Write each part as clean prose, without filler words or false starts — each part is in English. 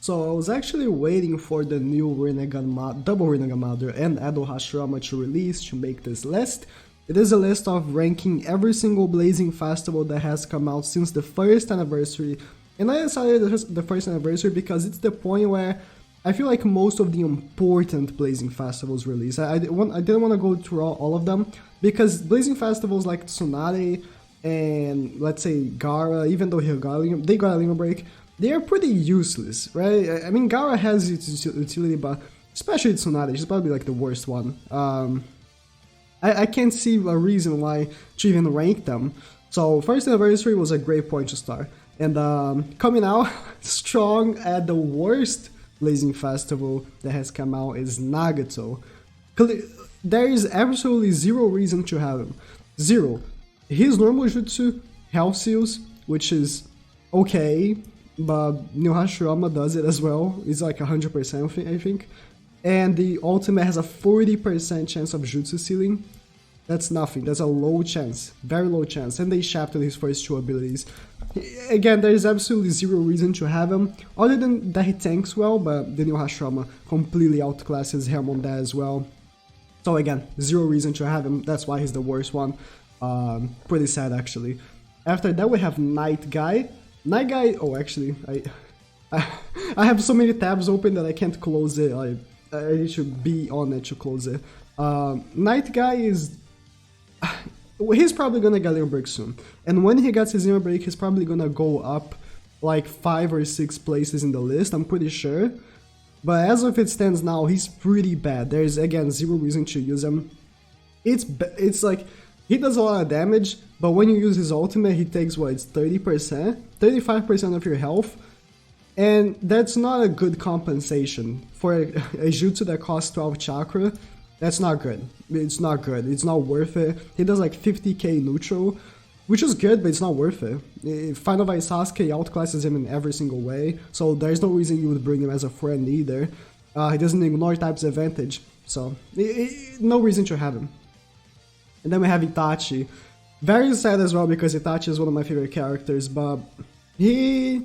So I was actually waiting for the new double Rinnegan Mother and Edo Hashirama to release to make this list. It is a list of ranking every single Blazing festival that has come out since the first anniversary. And I decided the first anniversary because it's the point where I feel like most of the important Blazing festivals release. I didn't want to go through all of them because Blazing festivals like Tsunade and let's say Gara, even though they got a Lima break, they are pretty useless, right? I mean, Gara has its utility, but especially Tsunade, she's probably like the worst one. I can't see a reason why to even rank them. So first anniversary was a great point to start. And coming out strong at the worst Blazing festival that has come out is Nagato. There is absolutely zero reason to have him. Zero. His normal jutsu, Health Seals, which is okay, but New Hashirama does it as well. It's like 100% I think. And the ultimate has a 40% chance of jutsu sealing. That's nothing, that's a low chance, very low chance, and they shafted his first two abilities. Again, there is absolutely zero reason to have him, other than that he tanks well, but the New Hashirama completely outclasses him on that as well. So again, zero reason to have him, that's why he's the worst one. Pretty sad actually. After that we have Night Guy. Night Guy, oh actually, I have so many tabs open that I can't close it, I need to be on it to close it. Night Guy is... he's probably gonna get Lima break soon, and when he gets his Lima break, he's probably gonna go up like 5 or 6 places in the list, I'm pretty sure. But as of it stands now, he's pretty bad. There's again zero reason to use him. It's like he does a lot of damage, but when you use his ultimate, he takes what, it's 30%, 35% of your health, and that's not a good compensation for a jutsu that costs 12 chakra. That's not good. It's not good. It's not worth it. He does like 50k neutral, which is good, but it's not worth it. Final Vanish Sasuke outclasses him in every single way, so there's no reason you would bring him as a friend either. He doesn't ignore types advantage, so no reason to have him. And then we have Itachi. Very sad as well because Itachi is one of my favorite characters, but he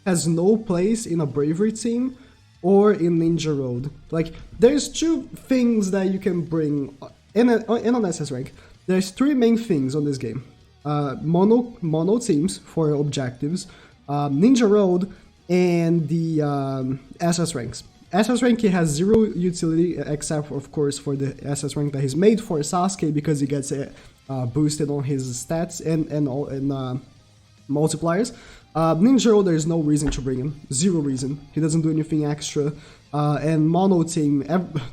has no place in a bravery team or in Ninja Road. Like, there's two things that you can bring in on SS rank. There's 3 main things on this game. Mono teams for objectives, Ninja Road, and the SS ranks. SS rank he has zero utility except of course for the SS rank that he's made for Sasuke because he gets boosted on his stats and multipliers. Ninja Road, there's no reason to bring him. Zero reason. He doesn't do anything extra. And Mono Team,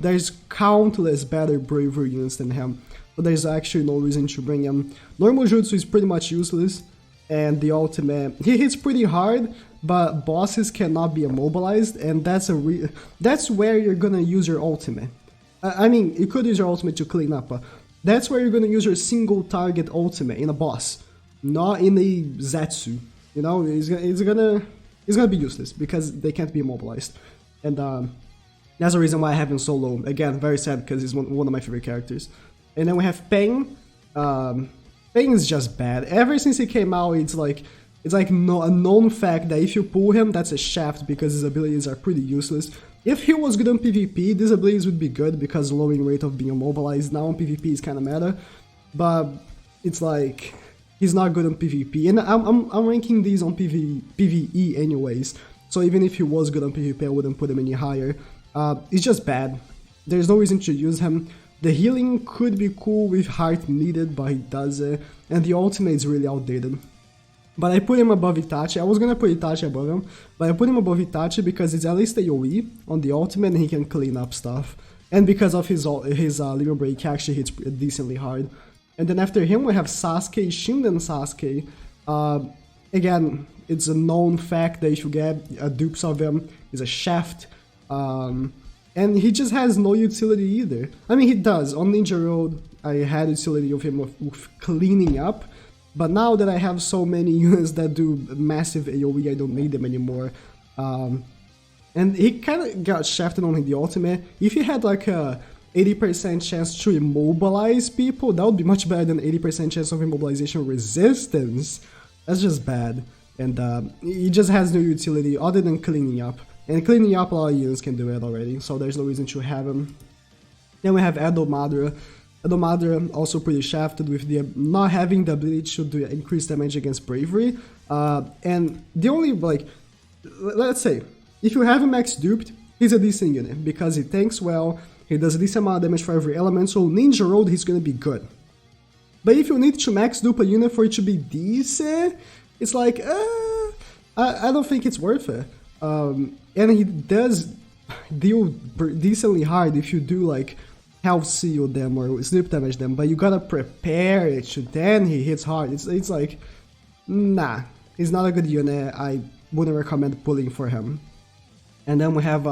there's countless better bravery units than him. But there's actually no reason to bring him. Normal Jutsu is pretty much useless. And the ultimate, he hits pretty hard, but bosses cannot be immobilized. And that's where you're gonna use your ultimate. I mean, you could use your ultimate to clean up, but that's where you're gonna use your single target ultimate in a boss. Not in a Zetsu. You know, it's gonna be useless because they can't be immobilized, and that's the reason why I have him so low. Again, very sad because he's one of my favorite characters. And then we have Pain. Pain is just bad. Ever since he came out, it's like a known fact that if you pull him, that's a shaft because his abilities are pretty useless. If he was good on PvP, these abilities would be good because lowering rate of being immobilized now on PvP is kind of meta, but it's like, he's not good on PvP, and I'm ranking these on PvE anyways, so even if he was good on PvP, I wouldn't put him any higher. It's just bad. There's no reason to use him. The healing could be cool with heart needed, but he doesn't, and the ultimate is really outdated. But I put him above Itachi. I was gonna put Itachi above him, but I put him above Itachi because it's at least AoE on the ultimate and he can clean up stuff, and because of his Lima break, he actually hits decently hard. And then after him we have Sasuke Shingen Sasuke. Again, it's a known fact that if you get a dupes of him, he's a shaft. And he just has no utility either. I mean, he does. On Ninja Road, I had utility of him with cleaning up. But now that I have so many units that do massive AoE, I don't need them anymore. And he kind of got shafted on the ultimate. If he had like a 80% chance to immobilize people, that would be much better than 80% chance of immobilization resistance. That's just bad. And he just has no utility other than cleaning up. And cleaning up a lot of units can do it already, so there's no reason to have him. Then we have Edo Madara. Edo Madara also pretty shafted with the not having the ability to do increased damage against bravery. And the only, like, let's say, if you have him max duped, he's a decent unit because he tanks well, he does a decent amount of damage for every element, so Ninja Road he's gonna be good. But if you need to max dupe a unit for it to be decent, it's like, I don't think it's worth it. And he does deal decently hard if you do like health seal them or sleep damage them, but you gotta prepare it to then he hits hard. It's like, nah, he's not a good unit. I wouldn't recommend pulling for him. And then we have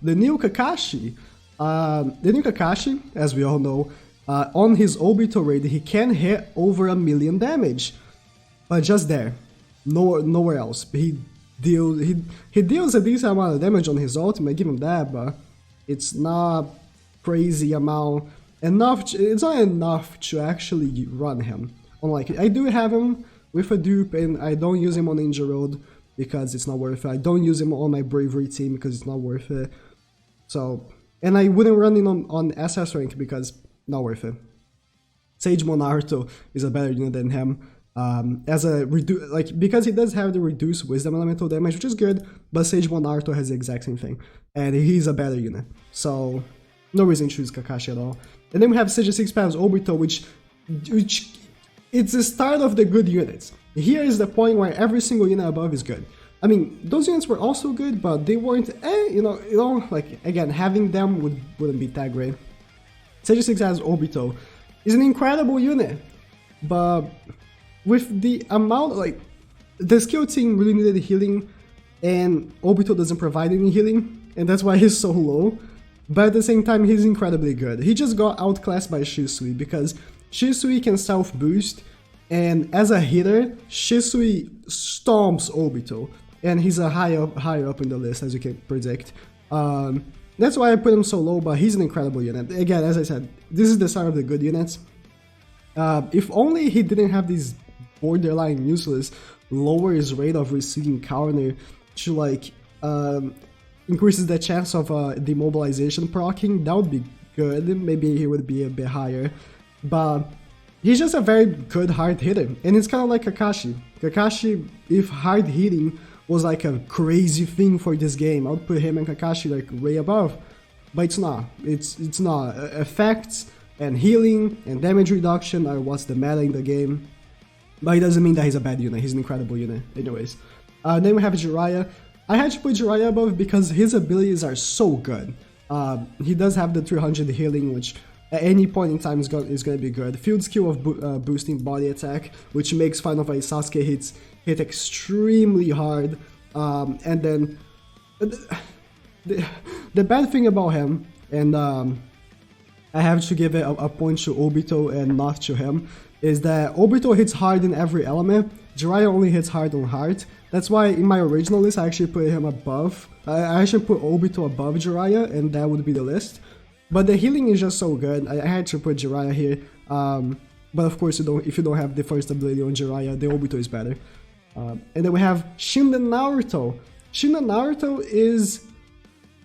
the new Kakashi. The new Kakashi, as we all know, on his Obito raid, he can hit over 1,000,000 damage, but just there, nowhere else. He deals a decent amount of damage on his ultimate, give him that, but it's not crazy amount enough. It's not enough to actually run him. Unlike I do have him with a dupe, and I don't use him on Ninja Road because it's not worth it. I don't use him on my bravery team because it's not worth it. So, and I wouldn't run him on SS rank because not worth it. Shimon Naruto is a better unit than him. Because he does have the reduced wisdom elemental damage, which is good, but Shimon Naruto has the exact same thing, and he's a better unit. So no reason to choose Kakashi at all. And then we have Sage 6 Paths Obito, which it's the start of the good units. Here is the point where every single unit above is good. I mean, those units were also good, but they weren't, like, again, having them wouldn't be that great. Sage 6 Paths Obito is an incredible unit, but with the amount, like, the skill team really needed healing, and Obito doesn't provide any healing, and that's why he's so low. But at the same time, he's incredibly good. He just got outclassed by Shisui because Shisui can self-boost, and as a hitter, Shisui stomps Obito, and he's a higher up in the list, as you can predict. That's why I put him so low, but he's an incredible unit. Again, as I said, this is the start of the good units. If only he didn't have these borderline useless lower his rate of receiving counter to, like, increases the chance of demobilization proccing, that would be good. Maybe he would be a bit higher, but he's just a very good hard hitter, and it's kind of like Kakashi. Kakashi, if hard hitting was like a crazy thing for this game, I would put him and Kakashi like way above, but it's not. It's not. Effects and healing and damage reduction are what's the meta in the game, but it doesn't mean that he's a bad unit. He's an incredible unit anyways. Then we have Jiraiya. I had to put Jiraiya above because his abilities are so good. He does have the 300 healing, which at any point in time is going to be good. Field skill of boosting body attack, which makes Final Fight Sasuke hit extremely hard. And then the bad thing about him, and I have to give it a point to Obito and not to him, is that Obito hits hard in every element. Jiraiya only hits hard on heart. That's why in my original list I actually put him above. I actually put Obito above Jiraiya, and that would be the list. But the healing is just so good. I had to put Jiraiya here. But of course, if you don't have the first ability on Jiraiya, the Obito is better. And then we have Shimon Naruto. Shimon Naruto is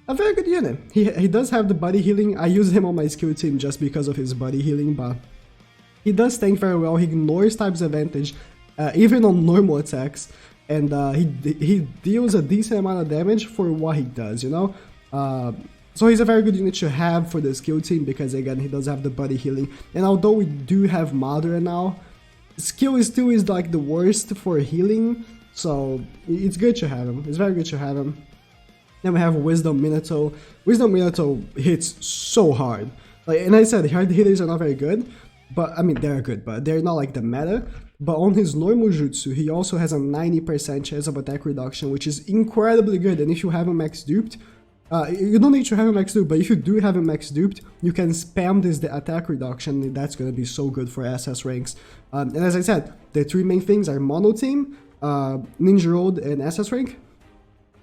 a very good unit. He does have the body healing. I use him on my skill team just because of his body healing, but he does tank very well. He ignores types advantage, even on normal attacks. And he deals a decent amount of damage for what he does, you know? So he's a very good unit to have for the skill team because, again, he does have the body healing. And although we do have Madara now, skill still is like the worst for healing, so it's good to have him. It's very good to have him. Then we have Wisdom Minato. Wisdom Minato hits so hard. Like, and I said, hard hitters are not very good, but I mean, they're good, but they're not like the meta. But on his normal jutsu, he also has a 90% chance of attack reduction, which is incredibly good. And if you have him max duped, you don't need to have him max duped, but if you do have him max duped, you can spam this attack reduction, and that's going to be so good for SS ranks. And as I said, the three main things are Mono Team, Ninja Road, and SS rank.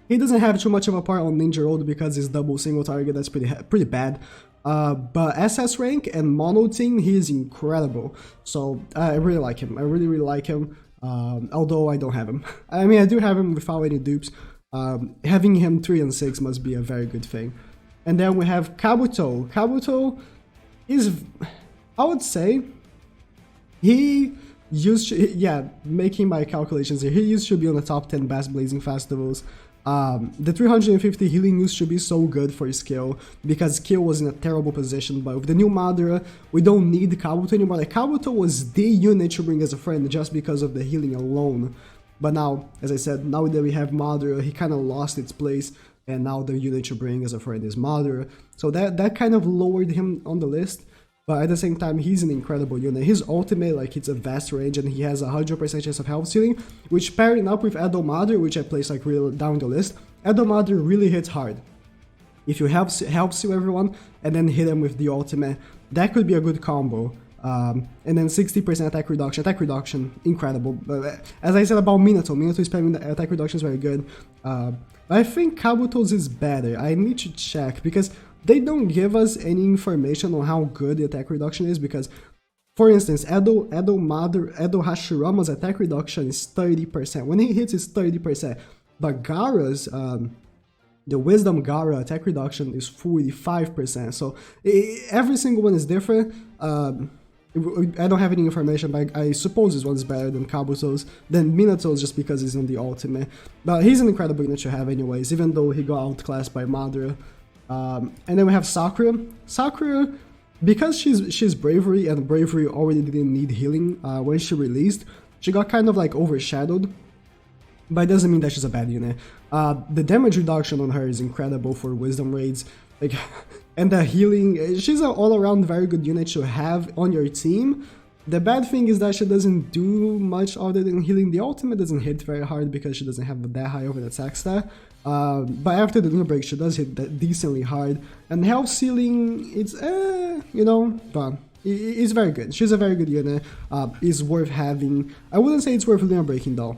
He doesn't have too much of a part on Ninja Road because his double single target, that's pretty bad. But SS rank and Mono Team, he is incredible. So I really like him. I really like him. Although I don't have him. I mean, I do have him without any dupes. Having him 3 and 6 must be a very good thing. And then we have Kabuto. Kabuto is, I would say, he used to, yeah, making my calculations here, he used to be on the top 10 best Blazing Festivals. The 350 healing used to be so good for skill, because skill was in a terrible position, but with the new Madara, we don't need Kabuto anymore. Like, Kabuto was the unit to bring as a friend just because of the healing alone. But now, as I said, now that we have Madara, he kind of lost its place, and now the unit to bring as a friend is Madara. So that kind of lowered him on the list. But at the same time, he's an incredible unit. His ultimate, like, it's a vast range, and he has a 100% chance of health stealing, which pairing up with Edo Madara, which I placed like real down the list, Edo Madara really hits hard. If you help steal everyone and then hit them with the ultimate, that could be a good combo. And then 60% attack reduction, incredible. But as I said about Minato spamming the attack reduction is very good. I think Kabuto's is better. I need to check, because they don't give us any information on how good the attack reduction is, because, for instance, Edo Hashirama's attack reduction is 30%. When he hits, it's 30%. But Gaara's, the Wisdom Gaara attack reduction is 45%. So every single one is different. I don't have any information, but I suppose this one's better than Kabuto's, than Minato's, just because he's in the ultimate. But he's an incredible unit to have anyways, even though he got outclassed by Madara. And then we have Sakura. Sakura, because she's bravery, and bravery already didn't need healing when she released, she got kind of like overshadowed. But it doesn't mean that she's a bad unit. The damage reduction on her is incredible for wisdom raids. Like, and the healing, she's an all-around very good unit to have on your team. The bad thing is that she doesn't do much other than healing. The ultimate doesn't hit very hard because she doesn't have that high of an attack stat. But after the Lunar Break, she does hit that decently hard. And health ceiling, it's, you know, but it's very good. She's a very good unit. It's worth having. I wouldn't say it's worth Lunar Breaking though.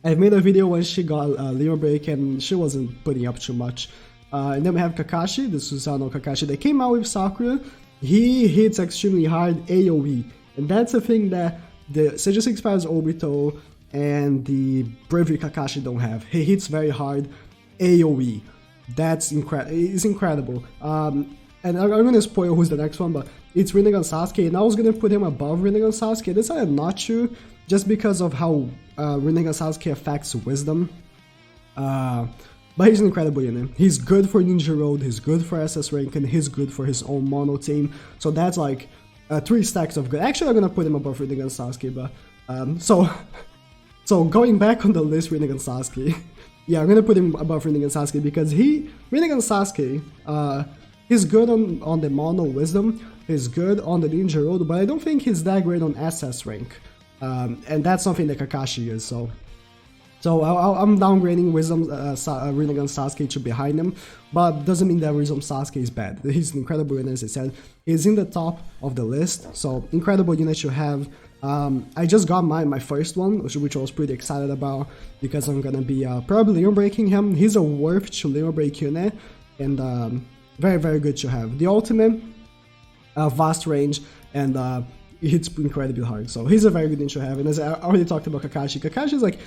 I've made a video when she got Lunar Break and she wasn't putting up too much. And then we have Kakashi, the Susanoo Kakashi that came out with Sakura. He hits extremely hard AoE. And that's the thing that the Sage 65's Obito and the Bravery Kakashi don't have. He hits very hard AoE. That's incredible. And I'm gonna spoil who's the next one, but it's Rinnegan Sasuke, and I was gonna put him above Rinnegan Sasuke. This I'm not true, just because of how Rinnegan Sasuke affects wisdom. But he's an incredible unit. He's good for Ninja Road, he's good for SS rank, and he's good for his own mono team. So that's like 3 stacks of good. Actually, I'm gonna put him above Rinnegan Sasuke, but so going back on the list, Rinnegan Sasuke. Yeah, I'm gonna put him above Rinnegan Sasuke because Rinnegan Sasuke, he's good on the mono wisdom, he's good on the Ninja Road, but I don't think he's that great on SS rank. And that's something that Kakashi is, so I'm downgrading Wisdom Rinnegan Sasuke to behind him, but doesn't mean that Wisdom Sasuke is bad. He's an incredible unit, as I said. He's in the top of the list, so incredible unit to have. I just got my first one, which I was pretty excited about, because I'm gonna be probably Lunar Breaking him. He's a worth to Lunar Break unit, and very, very good to have. The ultimate, vast range, and it hits incredibly hard, so he's a very good unit to have. And as I already talked about Kakashi, Kakashi is like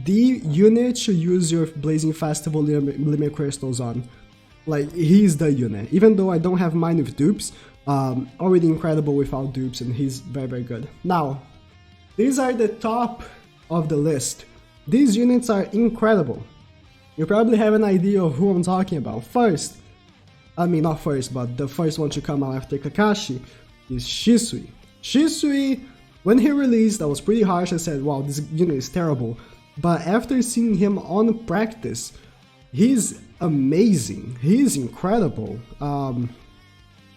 the unit to use your Blazing Festival limit crystals on. Like, he's the unit. Even though I don't have mine with dupes, already incredible without dupes, and he's very, very good. Now, these are the top of the list. These units are incredible. You probably have an idea of who I'm talking about. First, I mean not first, but the first one to come out after Kakashi is Shisui. Shisui, when he released, that was pretty harsh. I said, wow, this unit is terrible. But after seeing him on practice, he's amazing. He's incredible.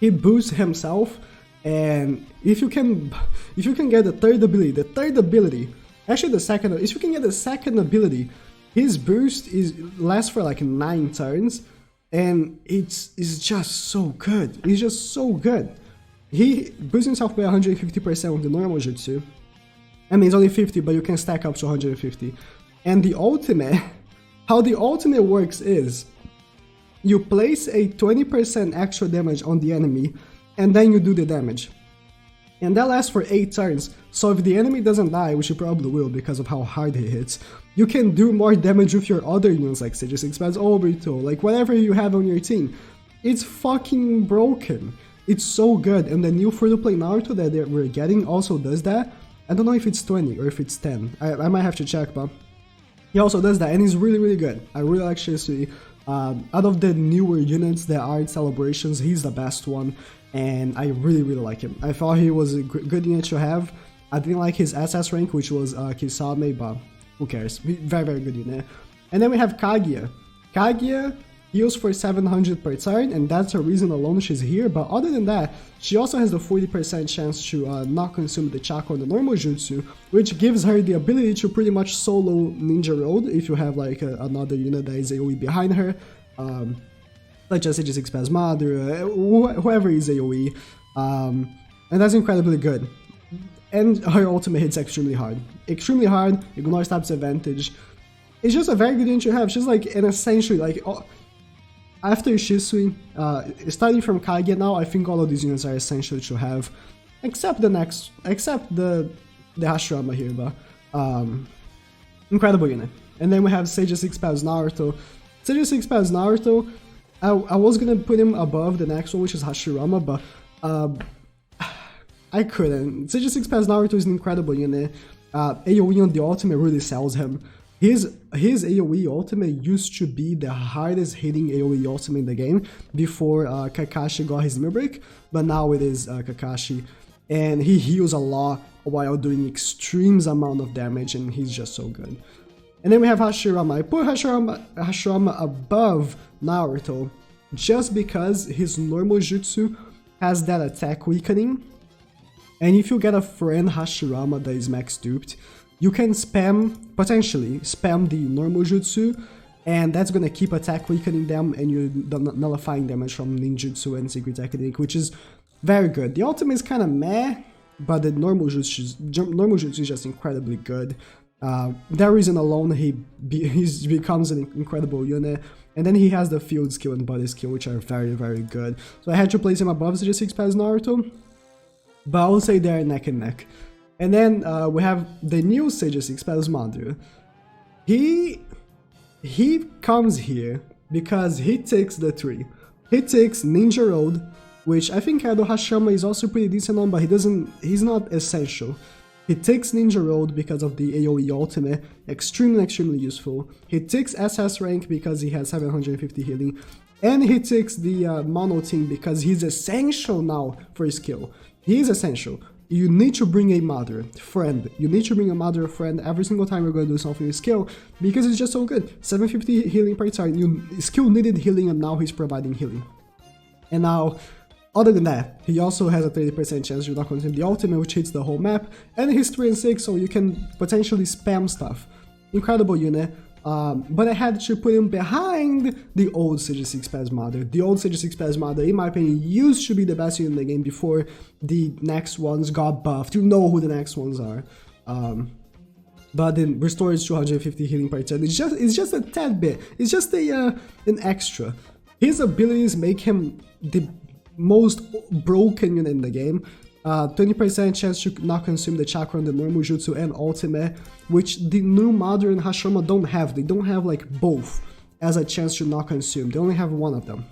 He boosts himself, and if you can get the third ability, actually the second, if you can get the second ability, his boost lasts for like 9 turns, and it's just so good. It's just so good. He boosts himself by 150% with the normal jutsu. I mean, it's only 50, but you can stack up to 150. And the ultimate, how the ultimate works is, you place a 20% extra damage on the enemy, and then you do the damage. And that lasts for 8 turns, so if the enemy doesn't die, which he probably will because of how hard he hits, you can do more damage with your other units like Sage Expands Obito, like whatever you have on your team. It's fucking broken. It's so good, and the new free-to-play Naruto that we're getting also does that. I don't know if it's 20 or if it's 10, I might have to check, but he also does that, and he's really, really good. I really actually see, out of the newer units that are in celebrations, he's the best one, and I really, really like him. I thought he was a good unit to have. I didn't like his SS rank, which was Kisame, but who cares? Very, very good unit. And then we have Kaguya. Kaguya heals for 700 per turn, and that's the reason alone she's here, but other than that, she also has the 40% chance to not consume the chakra on the normal jutsu, which gives her the ability to pretty much solo Ninja Road if you have like another unit that is AoE behind her, such as Sage Expands Mother, whoever is AoE, and that's incredibly good. And her ultimate hits extremely hard, ignore stab's advantage. It's just a very good unit to have. She's like an essentially like... After Shisui, starting from Kaguya now, I think all of these units are essential to have, except the Hashirama here, but incredible unit. And then we have Sage Expands Naruto. Sage Expands Naruto, I was gonna put him above the next one, which is Hashirama, but I couldn't. Sage Expands Naruto is an incredible unit. AoE on the ultimate really sells him. His AoE ultimate used to be the hardest hitting AoE ultimate in the game before Kakashi got his Mirror Break, but now it is Kakashi, and he heals a lot while doing extreme amount of damage, and he's just so good. And then we have Hashirama. I put Hashirama above Naruto just because his normal jutsu has that attack weakening, and if you get a friend Hashirama that is max duped, you can potentially spam the normal jutsu, and that's gonna keep attack weakening them, and you're nullifying damage from ninjutsu and secret technique, which is very good. The ultimate is kind of meh, but the normal jutsu is just incredibly good. That reason alone, he becomes an incredible unit, and then he has the field skill and body skill, which are very, very good. So I had to place him above Sage Expands Naruto, but I would say they're neck and neck. And then we have the new Sage Expands Mother. He comes here because he takes the 3. He takes Ninja Road, which I think Edo Hashirama is also pretty decent on, but he's not essential. He takes Ninja Road because of the AoE ultimate, extremely useful. He takes SS rank because he has 750 healing, and he takes the Mono team because he's essential now for his skill. He is essential. You need to bring a mother friend. You need to bring a mother friend every single time you're going to do something with skill, because it's just so good. 750 healing per turn. Skill needed healing, and now he's providing healing. And now, other than that, he also has a 30% chance to not consume the ultimate, which hits the whole map, and he's 3 and 6, so you can potentially spam stuff. Incredible unit. But I had to put him behind the old Sage Expands Mother. The old Sage Expands Mother, in my opinion, used to be the best unit in the game before the next ones got buffed. You know who the next ones are. But then restores 250 healing per turn. It's just a tad bit. It's just an extra. His abilities make him the most broken unit in the game. 20% chance to not consume the chakra on the normal jutsu and ultimate, which the new Mother and Hashirama don't have. They don't have like both as a chance to not consume. They only have one of them.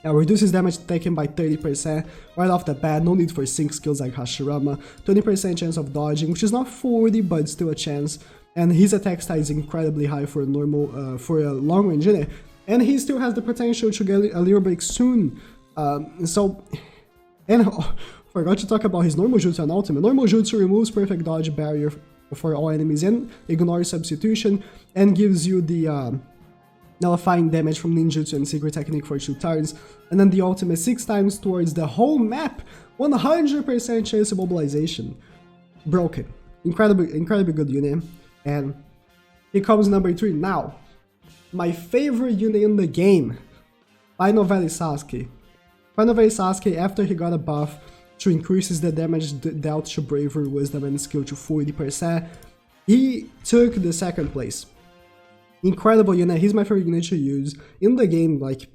Now reduces damage taken by 30% right off the bat. No need for sync skills like Hashirama. 20% chance of dodging, which is not 40, but still a chance. And his attack stat is incredibly high for a normal, for a long range unit. And he still has the potential to get a Mirror Break soon. Forgot to talk about his normal jutsu and ultimate. Normal jutsu removes perfect dodge barrier for all enemies and ignores substitution, and gives you the nullifying damage from ninjutsu and secret technique for 2 turns. And then the ultimate 6 times towards the whole map, 100% chance of mobilization. Broken. Incredibly good unit. And here comes number 3. Now, my favorite unit in the game, Final Vanish Sasuke. Final Vanish Sasuke, after he got a buff, increases the damage dealt to bravery, wisdom, and skill to 40%. He took the 2nd place. Incredible unit. He's my favorite unit to use in the game, like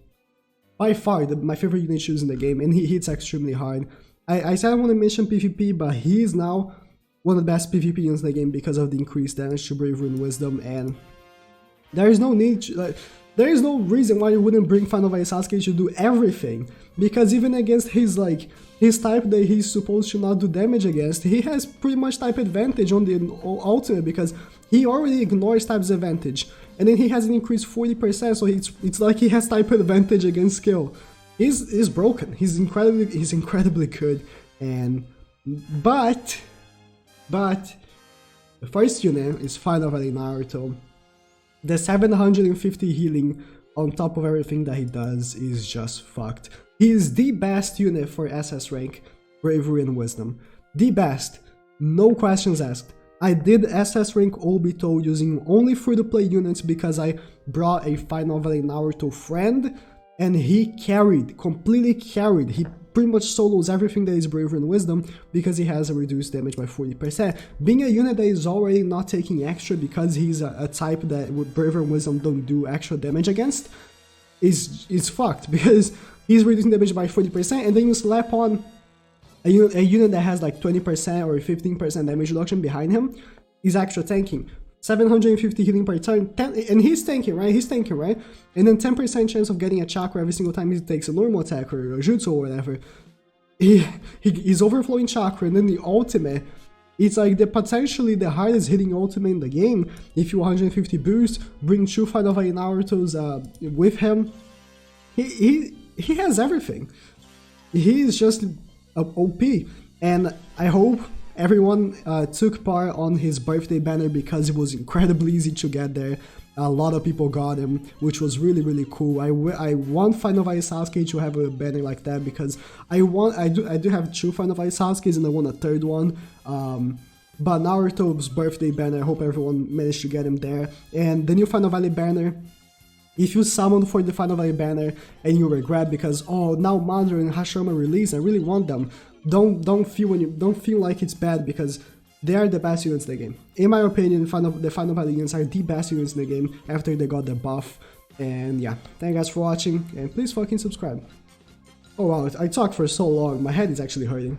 by far my favorite unit to use in the game, and he hits extremely hard. I said I want to mention PvP, but he is now one of the best PvP units in the game because of the increased damage to Bravery and Wisdom, and there is no need to, there is no reason why you wouldn't bring Final Vanish Sasuke to do everything, because even against his type that he's supposed to not do damage against, he has pretty much type advantage on the ultimate because he already ignores type's advantage, and then he has an increased 40%, so it's like he has type advantage against skill. He's broken. He's incredibly good, and but the first unit is Final Valley Naruto. The 750 healing on top of everything that he does is just fucked. He is the best unit for SS rank, Bravery and Wisdom. The best, no questions asked. I did SS rank Obito using only free-to-play units because I brought a Final Valley Naruto friend, and he carried, completely carried. He pretty much solos everything that is Bravery and Wisdom because he has a reduced damage by 40%. Being a unit that is already not taking extra because he's a type that with Bravery and Wisdom don't do extra damage against is fucked because he's reducing damage by 40%, and then you slap on a unit that has like 20% or 15% damage reduction behind him, is extra tanking. 750 healing per turn, and he's tanking, right? And then 10% chance of getting a chakra every single time he takes a normal attack or a jutsu or whatever. He's overflowing chakra, and then the ultimate, it's like potentially the hardest hitting ultimate in the game. If you 150 boost, bring 2 Final Valley Narutos with him, he has everything. He is just OP, and I hope everyone took part on his birthday banner because it was incredibly easy to get there. A lot of people got him, which was really cool. I want Final Valley Sasuke to have a banner like that because I do have 2 Final Valley Sasukes and I want a 3rd one. But Naruto's birthday banner, I hope everyone managed to get him there. And the new Final Valley banner, if you summon for the Final Valley banner and you regret because, oh, now Madara and Hashirama release, I really want them. Don't feel like it's bad because they are the best units in the game. In my opinion, the Final Valley units are the best units in the game after they got the buff. And yeah, thank you guys for watching, and please fucking subscribe. Oh wow, I talked for so long, my head is actually hurting.